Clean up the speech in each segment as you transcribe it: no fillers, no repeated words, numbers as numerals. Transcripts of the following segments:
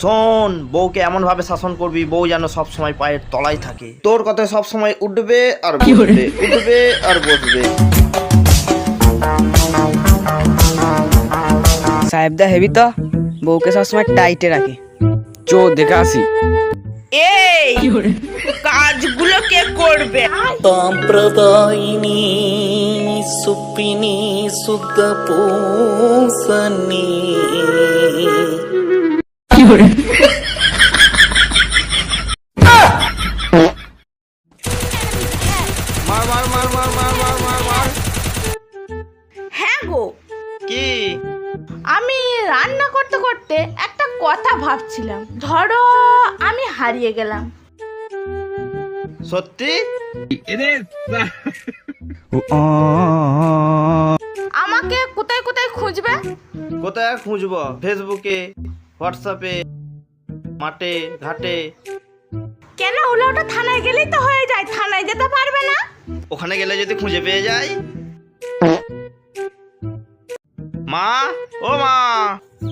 শোন, বউকে এমন ভাবে শাসন করবি বউ যেন সব সময় পায়ের তলায় থাকে। তোর কথায় সব সময় উঠবে আর বসবে, উঠবে আর বসবে। সাহেবদা হেবি তো, বউকে সবসময় টাইটে রাখে। চো দেখে আসি। এই কাজগুলো কে করবে? సాంప్రదాయిని సుప్పిని శుద్ధ పూసని মার মার মার মার মার মার মার মার। হ্যাঁ গো, কি? আমি রান্না করতে করতে একটা কথা ভাবছিলাম। ধরো আমি হারিয়ে গেলাম, সত্যি? আমাকে কোথায় কোথায় খুঁজবে? কোথায় আর খুঁজবো? ফেসবুকে, হোয়াটসঅ্যাপে, মাঠে ঘাটে। কেন, ওটা থানায় গেলেই তো হয়ে যায়। থানায় যেতে পারবে না? ওখানে গেলে যদি খুঁজে পেয়ে যাই। মা, ও মা,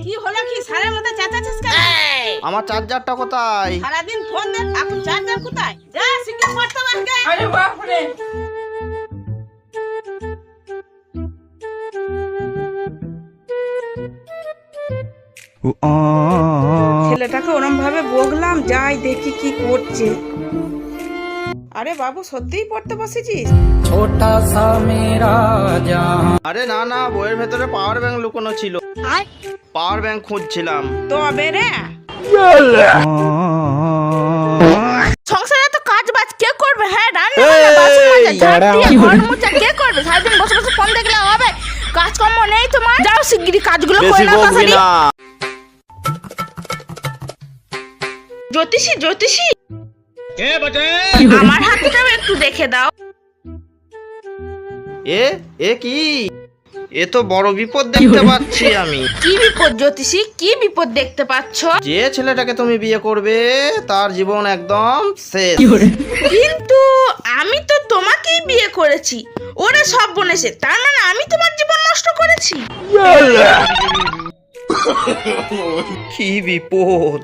কি হলো? কি সারের মতো চেঁচাচ্ছিস কেন? আমার চার্জারটা কোথায়? সারাদিন ফোন দেখ, এখন চার্জার কোথায়? যা শিখে পড়তে পারবে। আরে বাপ রে! ছেলেটাকে ওরম ভাবে বকলাম, যাই দেখি কি করছে। আরে বাবু, সত্যিই পড়তে বসেছিস? ছোটা সা মেরা জাহান আরে না না, বইয়ের ভেতরে পাওয়ার ব্যাংক লুকোনো ছিল। পাওয়ার ব্যাংক খুঁজছিলাম। তবে রে, সংসারে তো কাজ বাজ কে করবে? হ্যাঁ, রান্না বান্না, বাসন মাজা, ঝাড় দিয়ে ঘর মোছা কে করবে? সারাদিন বসে বসে ফোন দেখলে হবে? কাজকর্ম নেই তোমার? যাও শিগগিরই কাজগুলো করে বেশি নাও বকবি তাড়াতাড়ি। না। জ্যোতিষী, জ্যোতিষী, আমার হাতটাও একটু দেখে দাও। এ এ কি? এ তো বড় বিপদ দেখতে পাচ্ছি আমি। কি বিপদ জ্যোতিষী? কি বিপদ দেখতে পাচ্ছ? যে ছেলেটাকে তুমি বিয়ে করবে তার জীবন একদম শেষ। কিন্তু আমি তো তোমাকেই বিয়ে করেছি। ওরে সব বনেছে, তার মানে আমি তোমার জীবন নষ্ট করেছি? কি বিপদ!